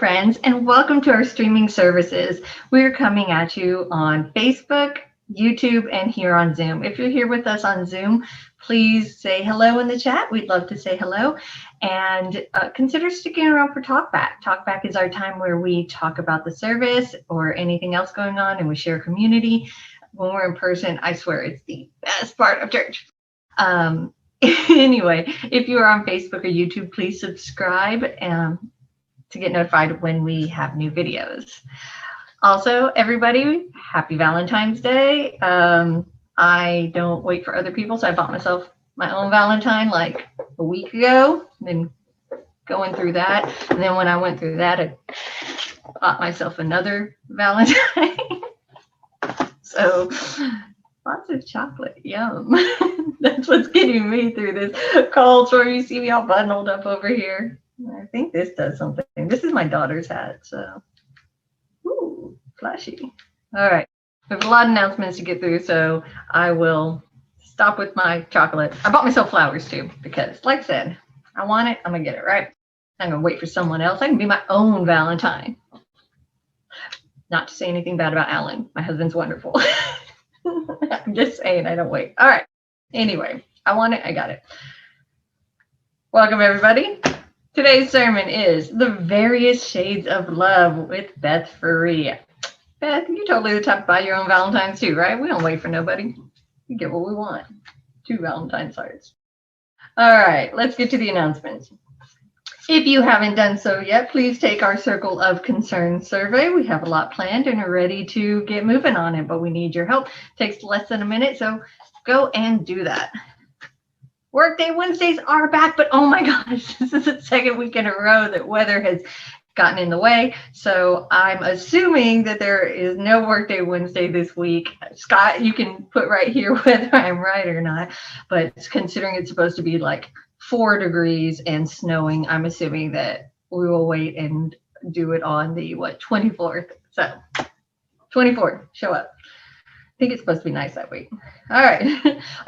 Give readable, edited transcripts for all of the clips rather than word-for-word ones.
friends, and welcome to our streaming services. We're coming at you on Facebook, YouTube, and here on Zoom. If you're here with us on Zoom, please say hello in the chat. We'd love to say hello. And consider sticking around for Talkback. Talkback is our time where we talk about the service or anything else going on, and we share community. When we're in person, I swear it's the best part of church. Anyway, if you are on Facebook or YouTube, please subscribe to get notified when we have new videos. Also, everybody, happy Valentine's Day. I don't wait for other people, so I bought myself my own Valentine like a week ago. Been going through that. And then when I went through that, I bought myself another Valentine. So lots of chocolate, yum. That's what's getting me through this cold where you see me all bundled up over here. I think this does something. This is my daughter's hat, so. Ooh, flashy. All right. There's a lot of announcements to get through, so I will stop with my chocolate. I bought myself flowers too, because like I said, I want it, I'm gonna get it, right? I'm gonna wait for someone else. I can be my own Valentine. Not to say anything bad about Alan. My husband's wonderful. I'm just saying I don't wait. All right. Anyway, I want it, I got it. Welcome everybody. Today's sermon is The Various Shades of Love with Beth Ferree. Beth, you're totally the type to buy your own Valentines too, right? We don't wait for nobody. We get what we want. 2 Valentine's hearts. All right, let's get to the announcements. If you haven't done so yet, please take our Circle of Concern survey. We have a lot planned and are ready to get moving on it, but we need your help. It takes less than a minute, so go and do that. Workday Wednesdays are back, but oh my gosh, this is the second week in a row that weather has gotten in the way. So I'm assuming that there is no Workday Wednesday this week. Scott, you can put right here whether I'm right or not, but considering it's supposed to be like 4 degrees and snowing, I'm assuming that we will wait and do it on the 24th. So 24th, show up. I think it's supposed to be nice that week. All right.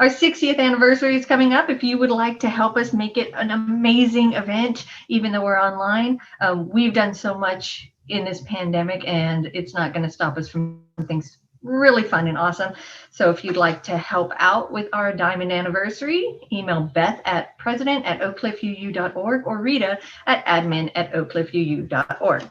Our 60th anniversary is coming up. If you would like to help us make it an amazing event, even though we're online, we've done so much in this pandemic and it's not going to stop us from things really fun and awesome. So if you'd like to help out with our diamond anniversary, email Beth at president@oakcliffuu.org or Rita at admin@oakcliffuu.org.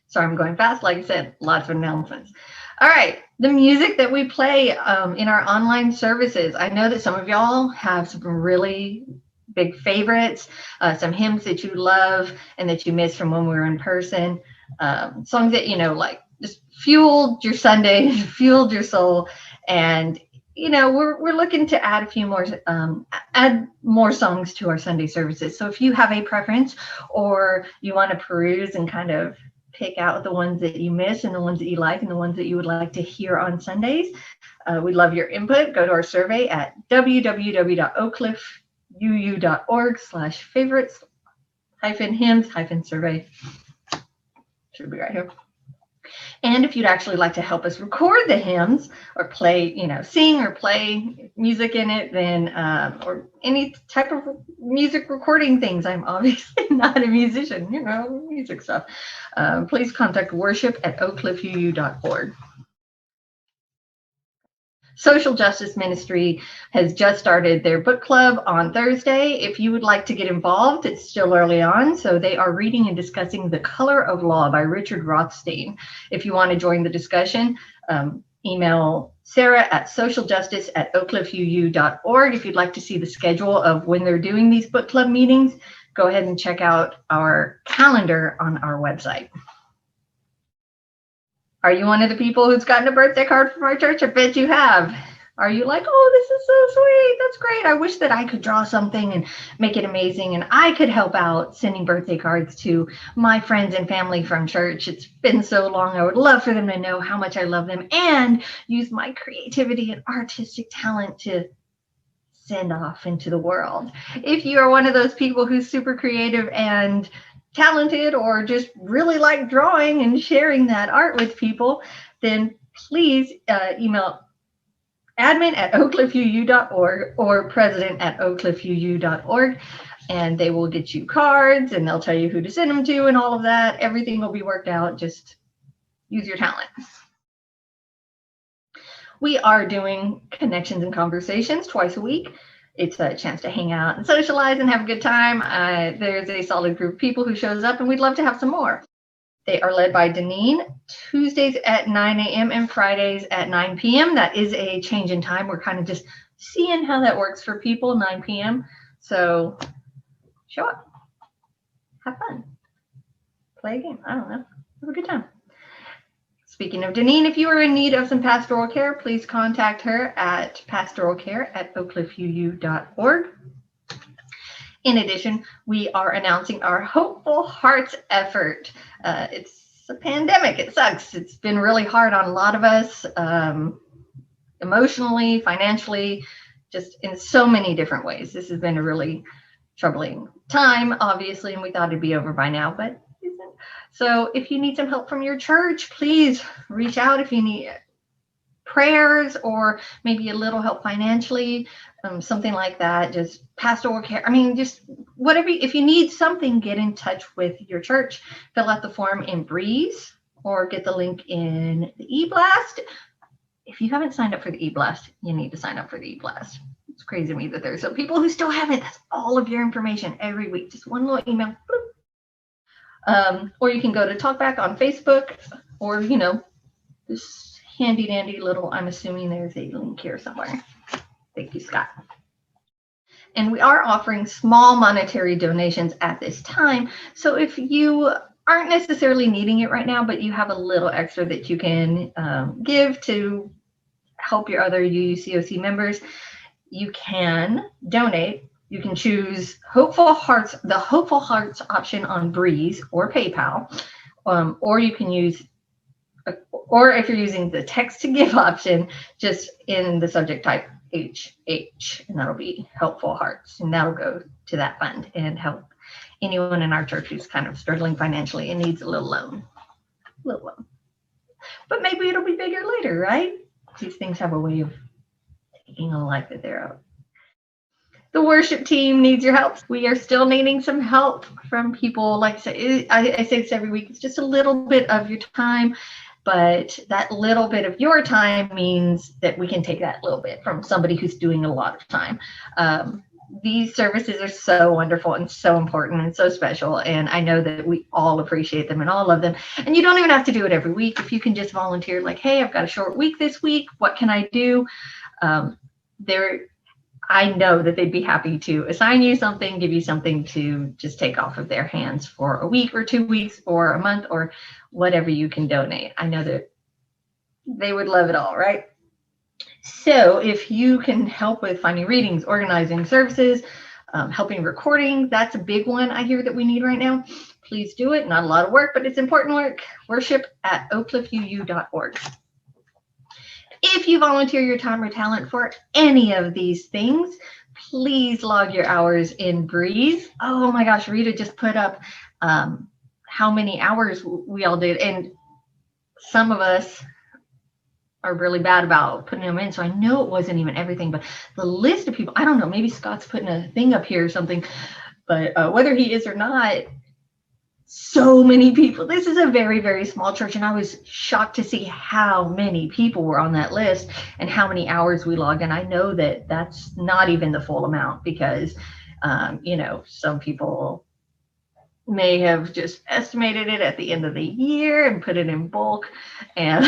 Sorry, I'm going fast. Like I said, lots of announcements. All right, the music that we play in our online services. I know that some of y'all have some really big favorites, some hymns that you love and that you miss from when we were in person, songs that, like just fueled your Sunday, fueled your soul. And, we're looking to add a few more, add more songs to our Sunday services. So if you have a preference or you want to peruse and kind of pick out the ones that you miss and the ones that you like and the ones that you would like to hear on Sundays, we'd love your input. Go to our survey at www.oakcliffuu.org/favorites-hymns-survey. Should be right here. And if you'd actually like to help us record the hymns or play, sing or play music in it, then, or any type of music recording things, I'm obviously not a musician, music stuff, please contact worship@oakcliffuu.org. Social Justice Ministry has just started their book club on Thursday. If you would like to get involved, it's still early on. So they are reading and discussing The Color of Law by Richard Rothstein. If you want to join the discussion, email Sarah at socialjustice@oakcliffuu.org. If you'd like to see the schedule of when they're doing these book club meetings, go ahead and check out our calendar on our website. Are you one of the people who's gotten a birthday card from our church? I bet you have. Are you like, oh, this is so sweet. That's great. I wish that I could draw something and make it amazing and I could help out sending birthday cards to my friends and family from church. It's been so long. I would love for them to know how much I love them and use my creativity and artistic talent to send off into the world. If you are one of those people who's super creative and talented or just really like drawing and sharing that art with people, then please email admin@oakcliffuu.org or president@oakcliffuu.org. and they will get you cards, and they'll tell you who to send them to and all of that. Everything will be worked out. Just use your talent. We are doing connections and conversations twice a week. It's a chance to hang out and socialize and have a good time. There's a solid group of people who shows up, and we'd love to have some more. They are led by Deneen, Tuesdays at 9 a.m. and Fridays at 9 p.m. That is a change in time. We're kind of just seeing how that works for people, 9 p.m. So show up, have fun, play a game. I don't know, have a good time. Speaking of Deneen, if you are in need of some pastoral care, please contact her at pastoralcare@oakcliffuu.org. In addition, we are announcing our Hopeful Hearts effort. It's a pandemic. It sucks. It's been really hard on a lot of us, emotionally, financially, just in so many different ways. This has been a really troubling time, obviously, and we thought it'd be over by now, but it isn't. So if you need some help from your church, please reach out if you need prayers or maybe a little help financially, something like that. Just pastoral care. I mean, just whatever. If you need something, get in touch with your church. Fill out the form in Breeze or get the link in the e-blast. If you haven't signed up for the e-blast, you need to sign up for the e-blast. It's crazy to me that there's some people who still haven't. That's all of your information every week. Just one little email. Or you can go to Talkback on Facebook, or, this handy dandy little, I'm assuming there's a link here somewhere. Thank you, Scott. And we are offering small monetary donations at this time. So if you aren't necessarily needing it right now, but you have a little extra that you can give to help your other UUCOC members, you can donate. You can choose Hopeful Hearts, the Hopeful Hearts option on Breeze or PayPal, or you can use, or if you're using the text to give option, just in the subject type HH, and that'll be Helpful Hearts, and that'll go to that fund and help anyone in our church who's kind of struggling financially and needs a little loan. But maybe it'll be bigger later, right? These things have a way of taking a life of their own. The worship team needs your help. We are still needing some help from people. Like I say, I say this every week. It's just a little bit of your time, but that little bit of your time means that we can take that little bit from somebody who's doing a lot of time. These services are so wonderful and so important and so special, and I know that we all appreciate them and all love them. And you don't even have to do it every week. If you can just volunteer, like, hey, I've got a short week this week. What can I do? I know that they'd be happy to assign you something, give you something to just take off of their hands for a week or 2 weeks or a month or whatever you can donate. I know that they would love it all, right? So if you can help with finding readings, organizing services, helping recording, that's a big one I hear that we need right now. Please do it. Not a lot of work, but it's important work. Worship@oakcliffuu.org. If you volunteer your time or talent for any of these things, please log your hours in Breeze. Oh my gosh, Rita just put up how many hours we all did. And some of us are really bad about putting them in. So I know it wasn't even everything, but the list of people, I don't know, maybe Scott's putting a thing up here or something, but whether he is or not, so many people. This is a very, very small church, and I was shocked to see how many people were on that list and how many hours we logged. And I know that that's not even the full amount because, some people may have just estimated it at the end of the year and put it in bulk, and,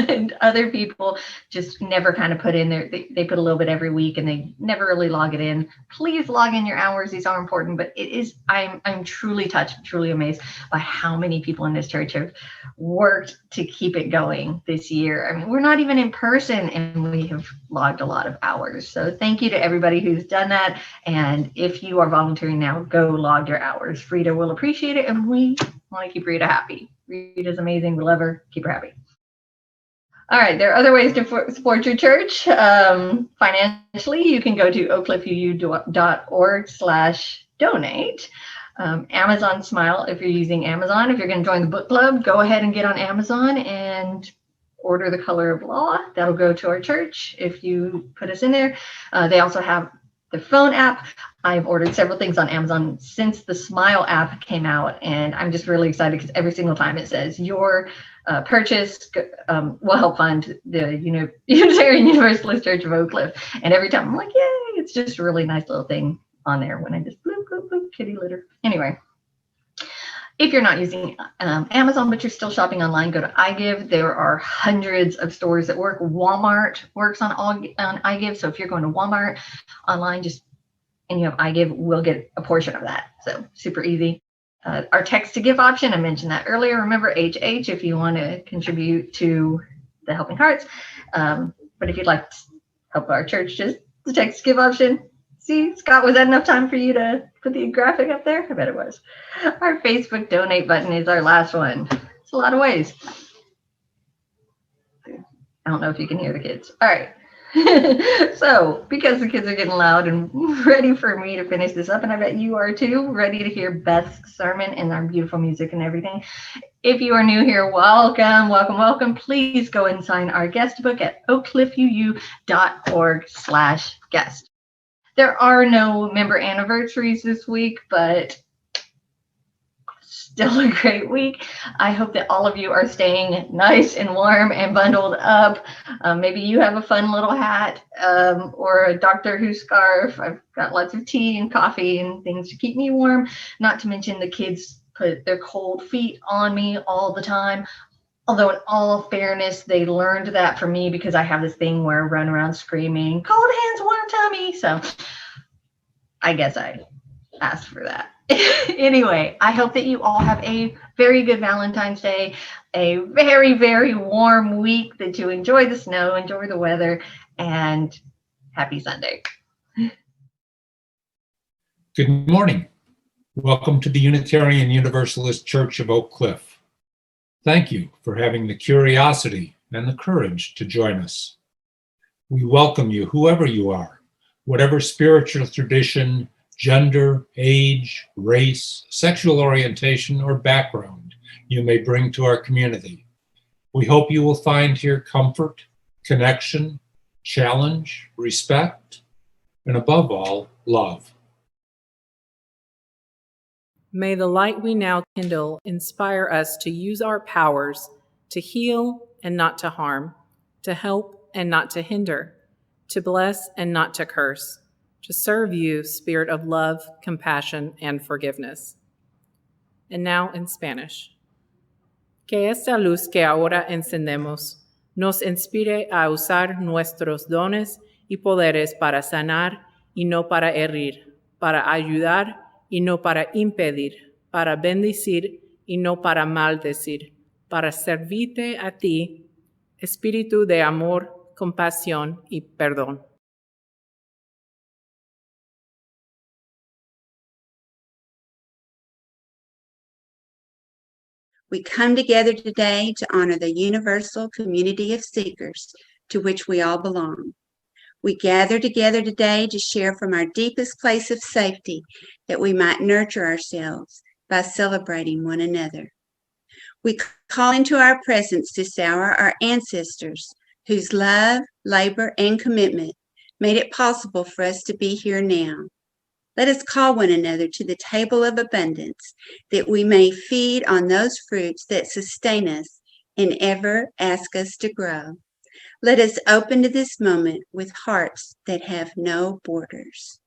and other people just never kind of put in there. They put a little bit every week and they never really log it in. Please log in your hours. These are important, but it is, I'm truly touched, truly amazed by how many people in this church have worked to keep it going this year. I mean, we're not even in person and we have logged a lot of hours. So thank you to everybody who's done that. And if you are volunteering now, go log your hours. Rita will appreciate it, and we want to keep Rita happy. Rita's amazing. We love her. Keep her happy. All right. There are other ways to support your church financially. You can go to oakcliffuu.org/donate. Amazon Smile, if you're using Amazon. If you're going to join the book club, go ahead and get on Amazon and order The Color of Law. That'll go to our church if you put us in there. They also have the phone app. I've ordered several things on Amazon since the Smile app came out, and I'm just really excited because every single time it says your purchase will help fund the Unitarian Universalist Church of Oak Cliff. And every time I'm like, yay, it's just a really nice little thing on there when I just bloop, bloop, bloop, kitty litter. Anyway, if you're not using Amazon, but you're still shopping online, go to iGive. There are hundreds of stores that work. Walmart works on iGive. So if you're going to Walmart online, and you have iGive, we'll get a portion of that. So super easy. Our text to give option, I mentioned that earlier. Remember HH if you want to contribute to the Helping Hearts. But if you'd like to help our church, just the text to give option. See, Scott, was that enough time for you to put the graphic up there? I bet it was. Our Facebook donate button is our last one. It's a lot of ways. I don't know if you can hear the kids. All right. So, because the kids are getting loud and ready for me to finish this up, and I bet you are too, ready to hear Beth's sermon and our beautiful music and everything. If you are new here, welcome, welcome, welcome. Please go and sign our guest book at oakcliffuu.org/guest. There are no member anniversaries this week, but still a great week. I hope that all of you are staying nice and warm and bundled up. Maybe you have a fun little hat or a Doctor Who scarf. I've got lots of tea and coffee and things to keep me warm. Not to mention the kids put their cold feet on me all the time. Although in all fairness, they learned that from me because I have this thing where I run around screaming, cold hands, warm tummy. So I guess I asked for that. Anyway, I hope that you all have a very good Valentine's Day, a very, very warm week, that you enjoy the snow, enjoy the weather, and happy Sunday. Good morning. Welcome to the Unitarian Universalist Church of Oak Cliff. Thank you for having the curiosity and the courage to join us. We welcome you, whoever you are, whatever spiritual tradition, gender, age, race, sexual orientation, or background you may bring to our community. We hope you will find here comfort, connection, challenge, respect, and above all, love. May the light we now kindle inspire us to use our powers to heal and not to harm, to help and not to hinder, to bless and not to curse, to serve you, Spirit of love, compassion, and forgiveness. And now in Spanish. Que esta luz que ahora encendemos nos inspire a usar nuestros dones y poderes para sanar y no para herir, para ayudar y no para impedir, para bendecir y no para maldecir, para servirte a ti, espíritu de amor, compasión y perdón. We come together today to honor the universal community of seekers to which we all belong. We gather together today to share from our deepest place of safety that we might nurture ourselves by celebrating one another. We call into our presence this hour our ancestors whose love, labor, and commitment made it possible for us to be here now. Let us call one another to the table of abundance that we may feed on those fruits that sustain us and ever ask us to grow. Let us open to this moment with hearts that have no borders.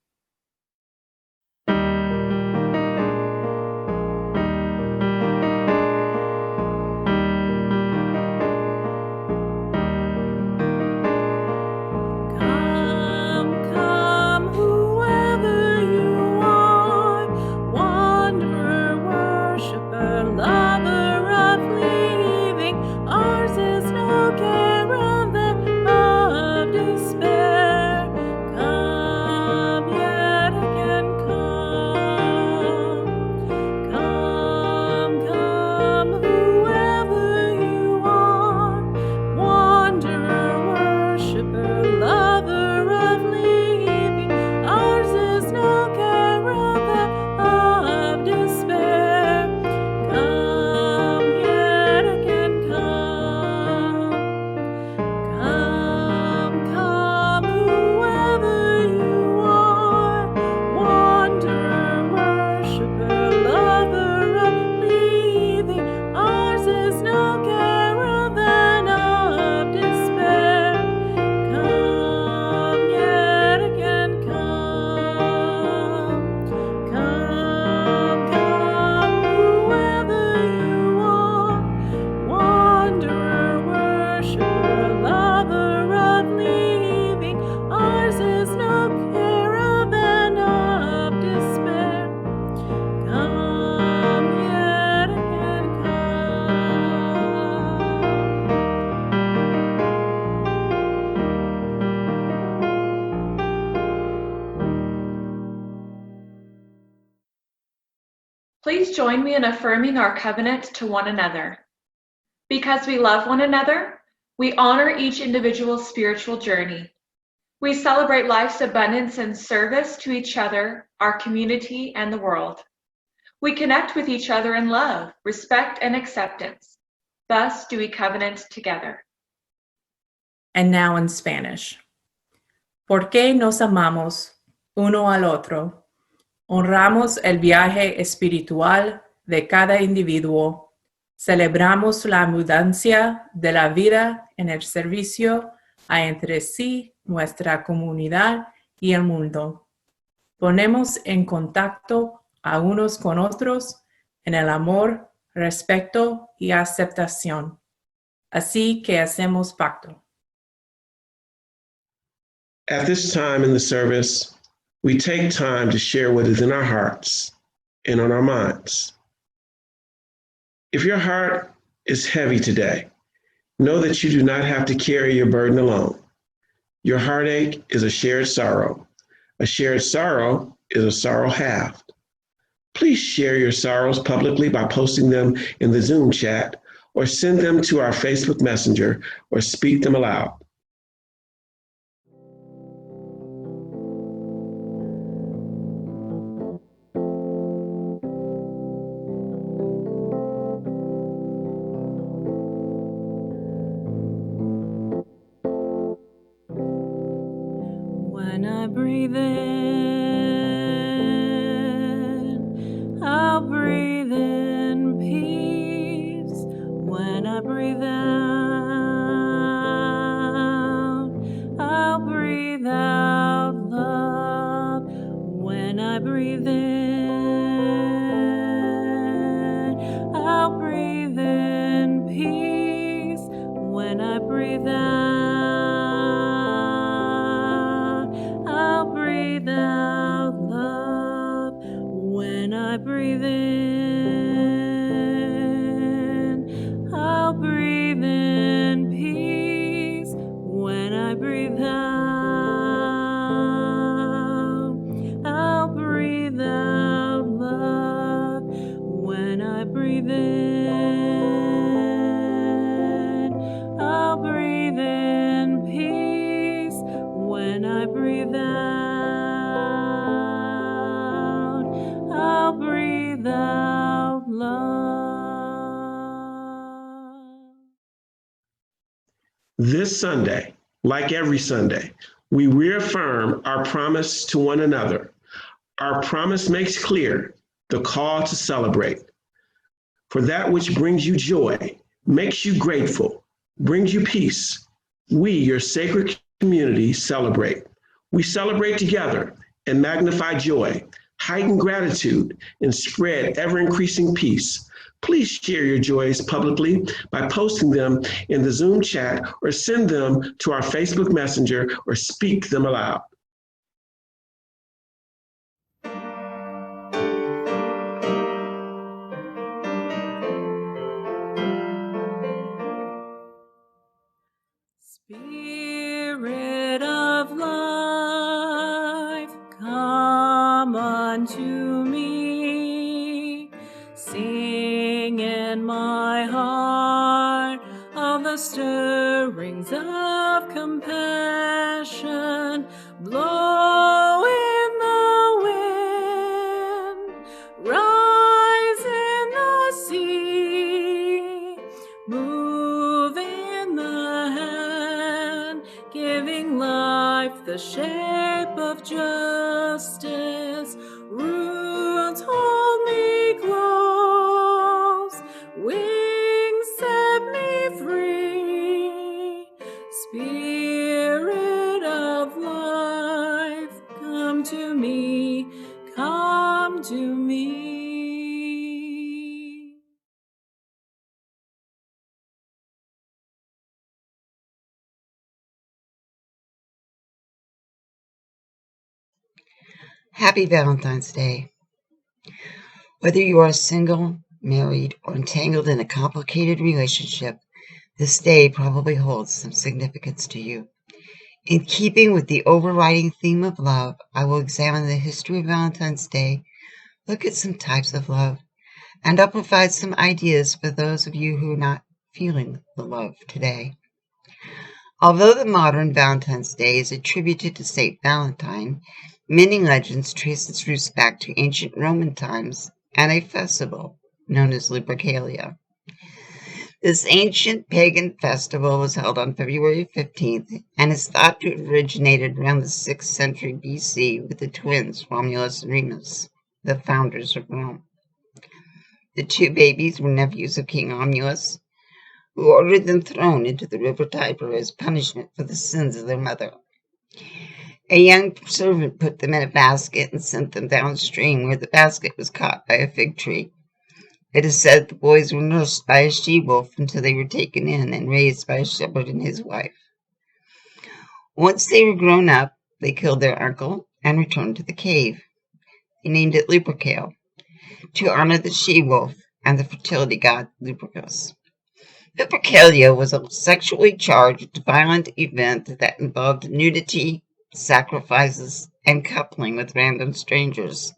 Come, Please join me in affirming our covenant to one another. Because we love one another, we honor each individual's spiritual journey. We celebrate life's abundance and service to each other, our community, and the world. We connect with each other in love, respect, and acceptance. Thus do we covenant together. And now in Spanish. ¿Por qué nos amamos uno al otro? Honramos el viaje espiritual de cada individuo. Celebramos la abundancia de la vida en el servicio a entre sí, nuestra comunidad y el mundo. Ponemos en contacto a unos con otros en el amor, respeto y aceptación. Así que hacemos pacto. At this time in the service, we take time to share what is in our hearts and on our minds. If your heart is heavy today, know that you do not have to carry your burden alone. Your heartache is a shared sorrow. A shared sorrow is a sorrow halved. Please share your sorrows publicly by posting them in the Zoom chat or send them to our Facebook Messenger or speak them aloud. When I breathe in, I'll breathe in peace. When I breathe out, I'll breathe out love. When I breathe in, I'll breathe in peace. When I breathe out, out love. When I breathe in, I'll breathe in peace. When I breathe out, I'll breathe out love. When I breathe in, I'll breathe in peace. When I breathe out, I'll breathe out love. This Sunday, like every Sunday, we reaffirm our promise to one another. Our promise makes clear the call to celebrate. For that which brings you joy, makes you grateful, brings you peace, we, your sacred community, celebrate. We celebrate together and magnify joy, heighten gratitude, and spread ever-increasing peace. Please share your joys publicly by posting them in the Zoom chat or send them to our Facebook Messenger or speak them aloud. Spirit of life, come unto me. Sing in my heart of the stirrings of compassion. Blow in the wind, rise in the sea, move in the hand, giving life the shape of justice. Roots hold me close, wings set me free. Spirit of life, come to me, come to me. Happy Valentine's Day. Whether you are single, married, or entangled in a complicated relationship, this day probably holds some significance to you. In keeping with the overriding theme of love, I will examine the history of Valentine's Day, look at some types of love, and I'll provide some ideas for those of you who are not feeling the love today. Although the modern Valentine's Day is attributed to St. Valentine, many legends trace its roots back to ancient Roman times and a festival known as Lupercalia. This ancient pagan festival was held on February 15th and is thought to have originated around the 6th century BC with the twins Romulus and Remus, the founders of Rome. The two babies were nephews of King Romulus, who ordered them thrown into the river Tiber as punishment for the sins of their mother. A young servant put them in a basket and sent them downstream, where the basket was caught by a fig tree. It is said the boys were nursed by a she-wolf until they were taken in and raised by a shepherd and his wife. Once they were grown up, they killed their uncle and returned to the cave. They named it Lupercal, to honor the she-wolf and the fertility god Lupercus. Lupercalia was a sexually charged, violent event that involved nudity, sacrifices, and coupling with random strangers.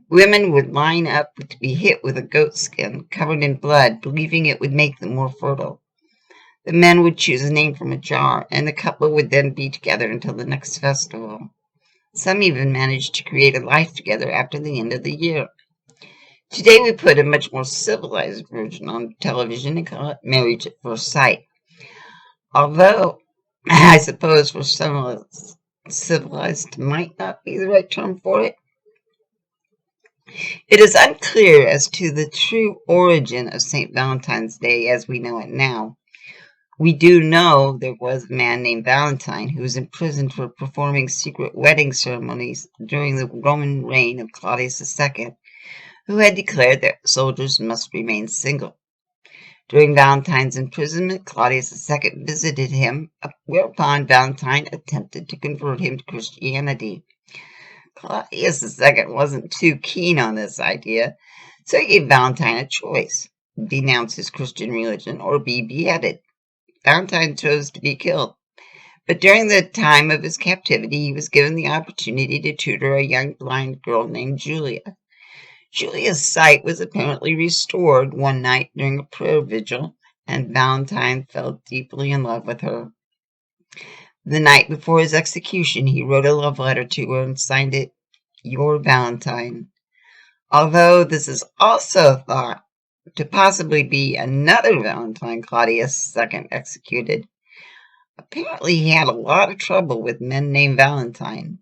Women would line up to be hit with a goat skin covered in blood, believing it would make them more fertile. The men would choose a name from a jar, and the couple would then be together until the next festival. Some even managed to create a life together after the end of the year. Today we put a much more civilized version on television and call it Marriage at First Sight. Although, I suppose for some of us, civilized might not be the right term for it. It is unclear as to the true origin of St. Valentine's Day as we know it now. We do know there was a man named Valentine who was imprisoned for performing secret wedding ceremonies during the Roman reign of Claudius II, who had declared that soldiers must remain single. During Valentine's imprisonment, Claudius II visited him, whereupon Valentine attempted to convert him to Christianity. Claudius II wasn't too keen on this idea, so he gave Valentine a choice: denounce his Christian religion or be beheaded. Valentine chose to be killed, but during the time of his captivity, he was given the opportunity to tutor a young blind girl named Julia. Julia's sight was apparently restored one night during a prayer vigil, and Valentine fell deeply in love with her. The night before his execution, he wrote a love letter to her and signed it, "Your Valentine." Although this is also thought to possibly be another Valentine Claudius II executed. Apparently he had a lot of trouble with men named Valentine.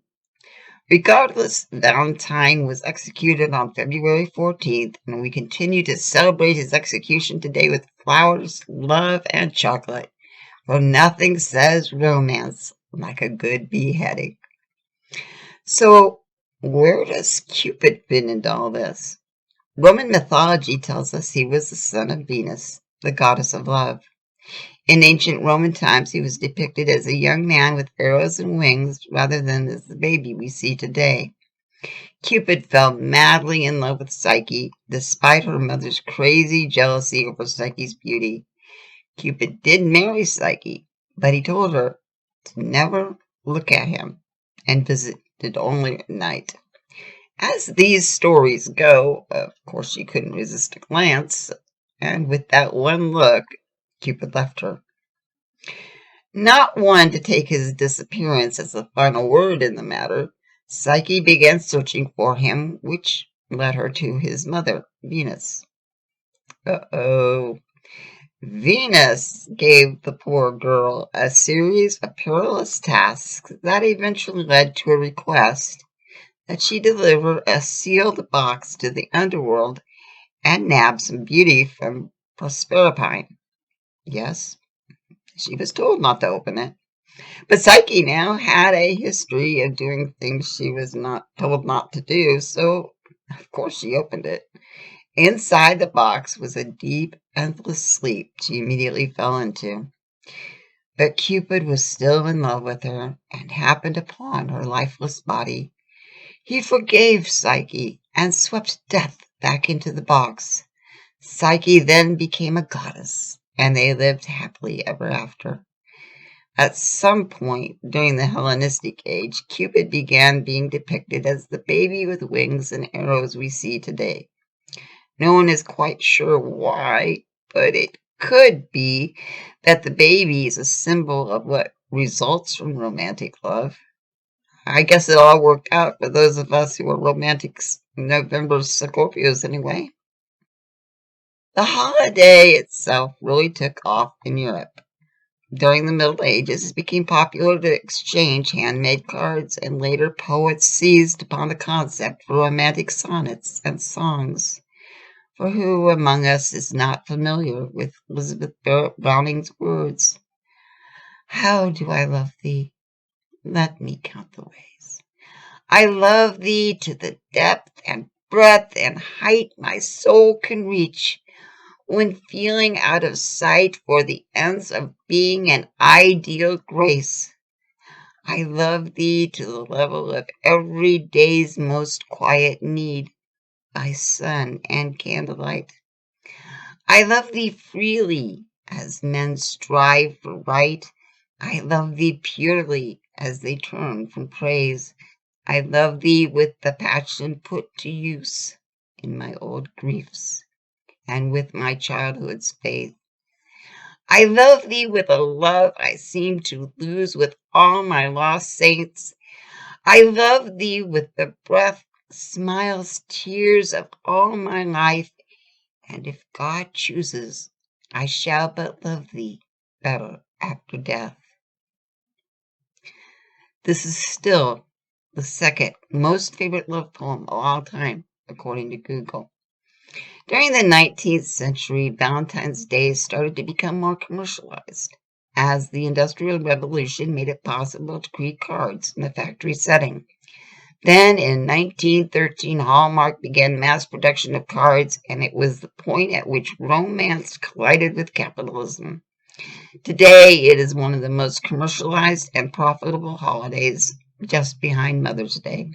Regardless, Valentine was executed on February 14th, and we continue to celebrate his execution today with flowers, love, and chocolate. For nothing says romance like a good beheading. So, where does Cupid fit into all this? Roman mythology tells us he was the son of Venus, the goddess of love. In ancient Roman times, he was depicted as a young man with arrows and wings rather than as the baby we see today. Cupid fell madly in love with Psyche, despite her mother's crazy jealousy over Psyche's beauty. Cupid did marry Psyche, but he told her to never look at him and visited only at night. As these stories go, of course she couldn't resist a glance, and with that one look, Cupid left her. Not one to take his disappearance as the final word in the matter, Psyche began searching for him, which led her to his mother, Venus. Venus gave the poor girl a series of perilous tasks that eventually led to a request that she deliver a sealed box to the underworld and nab some beauty from Proserpine. Yes, she was told not to open it. But Psyche now had a history of doing things she was not told not to do, so of course she opened it. Inside the box was a deep, endless sleep she immediately fell into. But Cupid was still in love with her and happened upon her lifeless body. He forgave Psyche and swept death back into the box. Psyche then became a goddess, and they lived happily ever after. At some point during the Hellenistic age, Cupid began being depicted as the baby with wings and arrows we see today. No one is quite sure why, but it could be that the baby is a symbol of what results from romantic love. I guess it all worked out for those of us who were romantics, November Scorpios anyway. The holiday itself really took off in Europe. During the Middle Ages, it became popular to exchange handmade cards, and later poets seized upon the concept for romantic sonnets and songs. For who among us is not familiar with Elizabeth Browning's words? How do I love thee? Let me count the ways. I love thee to the depth and breadth and height my soul can reach, when feeling out of sight for the ends of being an ideal grace. I love thee to the level of every day's most quiet need, by sun and candlelight. I love thee freely, as men strive for right. I love thee purely, as they turn from praise. I love thee with the passion put to use in my old griefs, and with my childhood's faith. I love thee with a love I seem to lose with all my lost saints. I love thee with the breath, smiles, tears of all my life, and if God chooses, I shall but love thee better after death. This is still the second most favorite love poem of all time, according to Google. During the 19th century, Valentine's Day started to become more commercialized, as the Industrial Revolution made it possible to create cards in a factory setting. Then, in 1913, Hallmark began mass production of cards, and it was the point at which romance collided with capitalism. Today, it is one of the most commercialized and profitable holidays, just behind Mother's Day.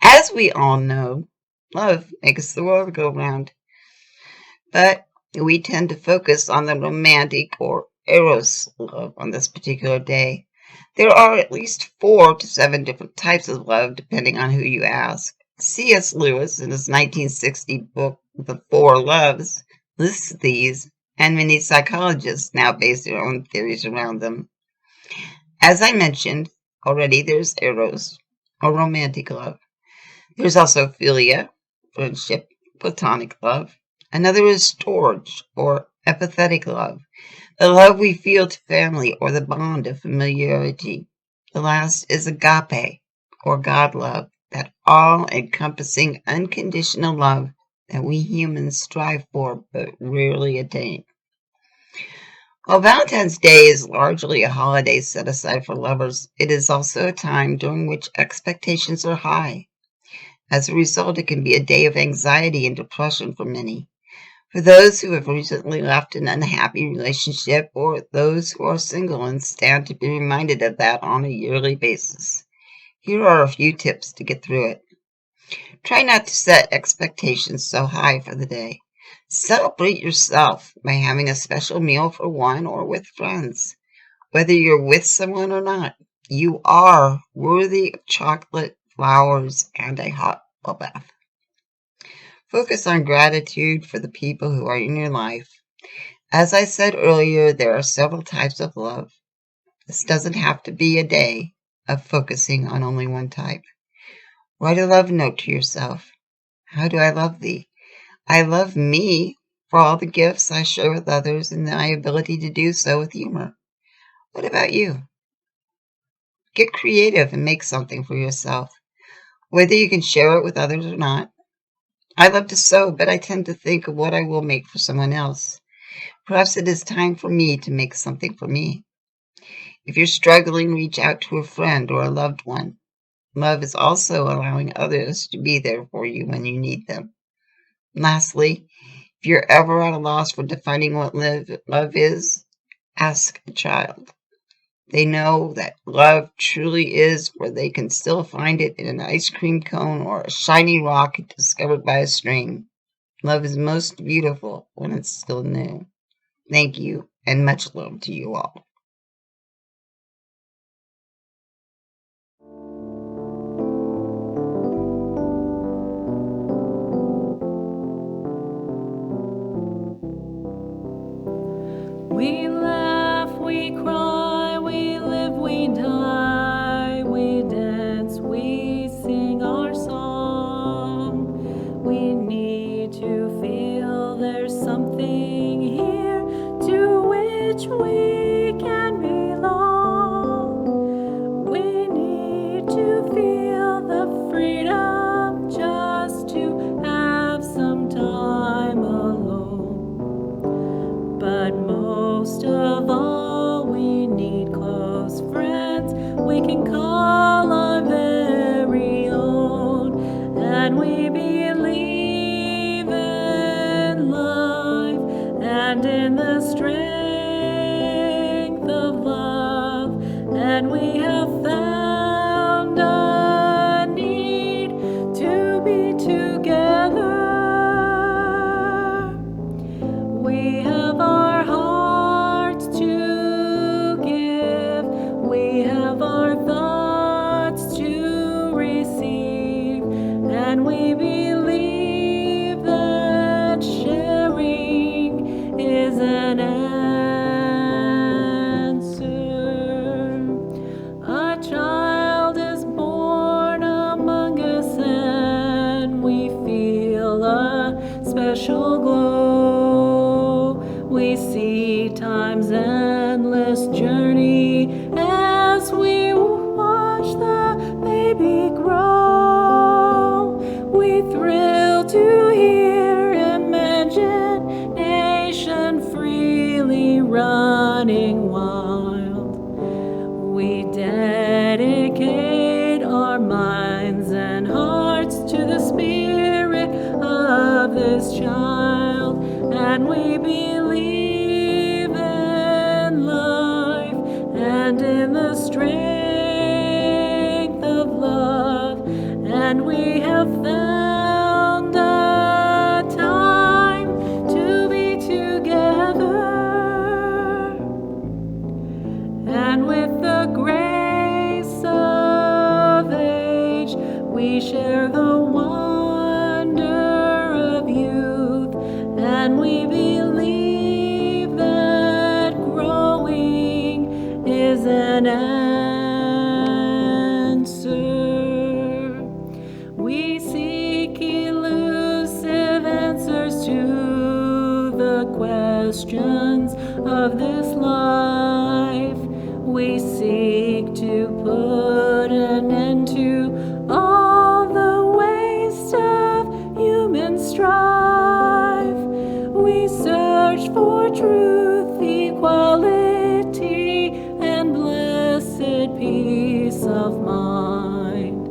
As we all know, love makes the world go round. But we tend to focus on the romantic or eros love on this particular day. There are at least 4 to 7 different types of love, depending on who you ask. C.S. Lewis, in his 1960 book, The Four Loves, lists these, and many psychologists now base their own theories around them. As I mentioned already, there's eros, or romantic love. There's also philia, friendship, platonic love. Another is storge, or empathetic love, the love we feel to family or the bond of familiarity. The last is agape, or God love, that all-encompassing unconditional love that we humans strive for but rarely attain. While Valentine's Day is largely a holiday set aside for lovers, it is also a time during which expectations are high. As a result, it can be a day of anxiety and depression for many. For those who have recently left an unhappy relationship, or those who are single and stand to be reminded of that on a yearly basis, here are a few tips to get through it. Try not to set expectations so high for the day. Celebrate yourself by having a special meal for one or with friends. Whether you're with someone or not, you are worthy of chocolate, flowers, and a hot bath. Focus on gratitude for the people who are in your life. As I said earlier, there are several types of love. This doesn't have to be a day of focusing on only one type. Write a love note to yourself. How do I love thee? I love me for all the gifts I share with others and my ability to do so with humor. What about you? Get creative and make something for yourself, whether you can share it with others or not. I love to sew, but I tend to think of what I will make for someone else. Perhaps it is time for me to make something for me. If you're struggling, reach out to a friend or a loved one. Love is also allowing others to be there for you when you need them. Lastly, if you're ever at a loss for defining what love is, ask a child. They know that love truly is where they can still find it in an ice cream cone or a shiny rock discovered by a stream. Love is most beautiful when it's still new. Thank you, and much love to you all. and we believe in life and in the strength of love, and we have found a time to be together, and with the grace of age we share the wonder of youth, and we believe that growing is an answer. We seek elusive answers to the questions of this life. We seek to put an end to all the waste of human strife. We search for truth, equality, and blessed peace of mind.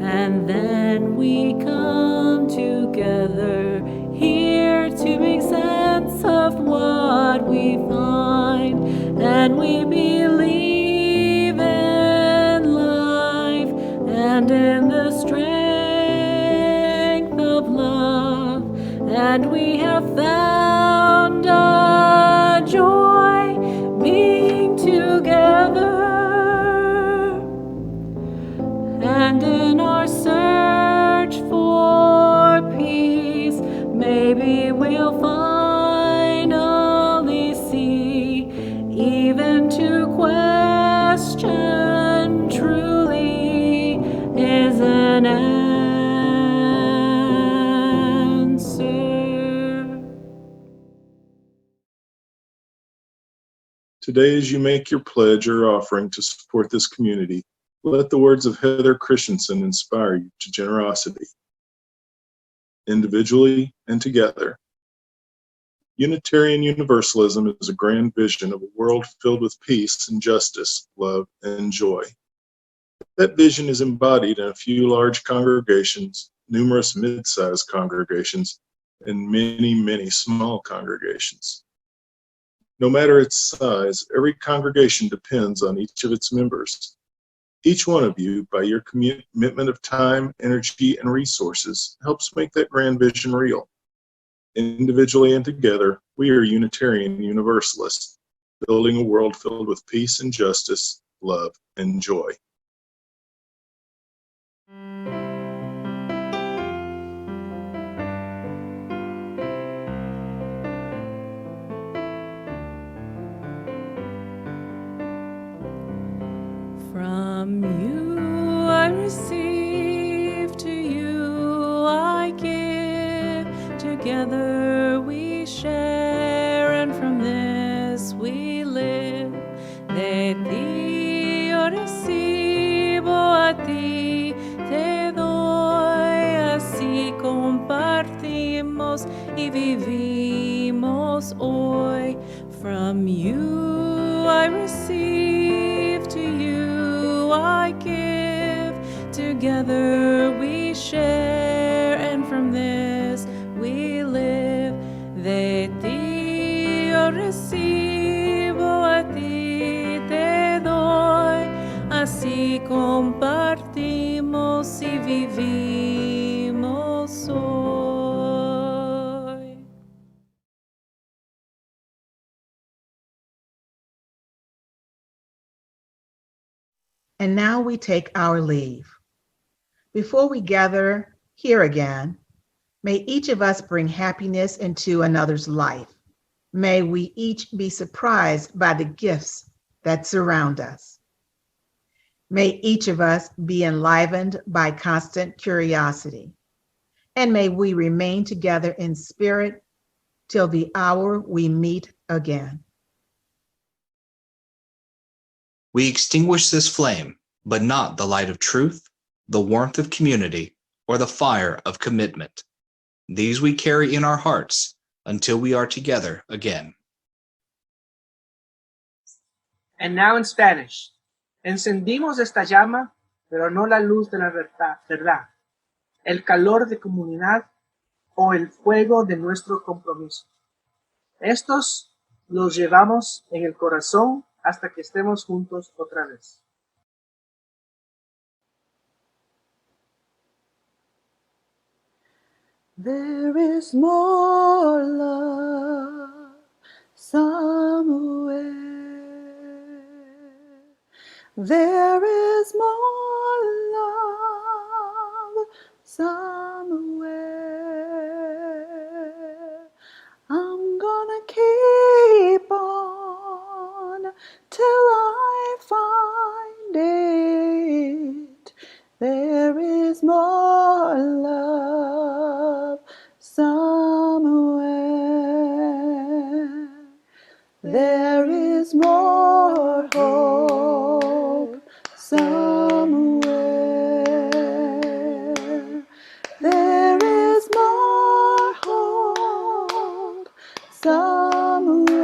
And then we come together here to make sense of what we find, and we believe in life and in the strength of love, and we have found a joy being together. And in our search for peace, maybe we'll finally see, even to question truly is an answer. Today, as you make your pledge or offering to support this community, let the words of Heather Christensen inspire you to generosity. Individually and together, Unitarian Universalism is a grand vision of a world filled with peace and justice, love, and joy. That vision is embodied in a few large congregations, numerous mid-sized congregations, and many, many small congregations. No matter its size, every congregation depends on each of its members. Each one of you, by your commitment of time, energy, and resources, helps make that grand vision real. Individually and together, we are Unitarian Universalists, building a world filled with peace and justice, love, and joy. From you I receive, to you I give. Together we share, and from this we live. De ti yo recibo, a ti te doy. Así compartimos y vivimos hoy. From you I receive, to you I give. Together we share, and from this we live. De ti yo recibo, a ti te doy. Así compartimos y vivimos hoy. And now we take our leave. Before we gather here again, may each of us bring happiness into another's life. May we each be surprised by the gifts that surround us. May each of us be enlivened by constant curiosity. And may we remain together in spirit till the hour we meet again. We extinguish this flame, but not the light of truth, the warmth of community, or the fire of commitment. These we carry in our hearts until we are together again. And now in Spanish. Encendimos esta llama, pero no la luz de la verdad, el calor de comunidad o el fuego de nuestro compromiso. Estos los llevamos en el corazón hasta que estemos juntos otra vez. There is more love somewhere. There is more love somewhere. I'm gonna keep on till I find it. There is more love somewhere. There is more hope somewhere. There is more hope somewhere.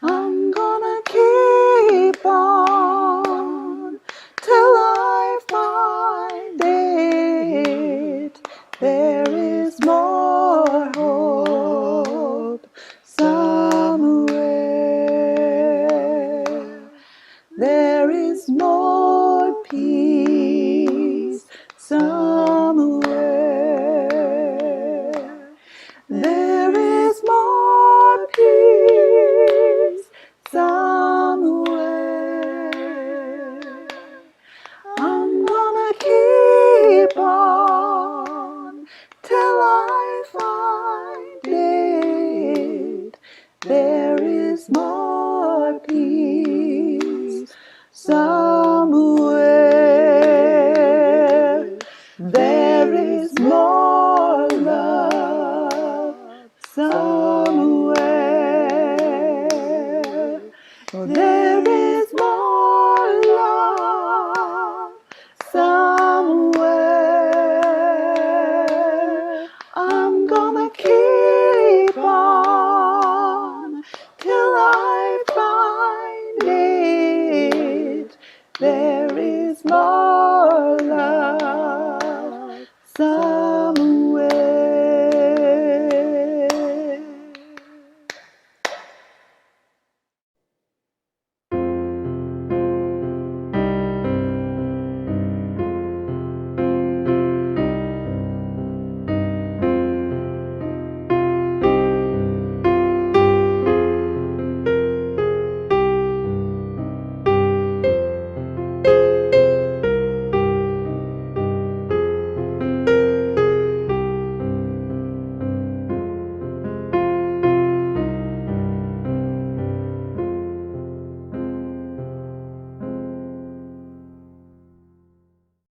I'm gonna keep on till I find it. There is more hope somewhere. There is more peace somewhere. There is more peace somewhere. I'm gonna keep on till I find it. There is more peace somewhere. There is more love somewhere. There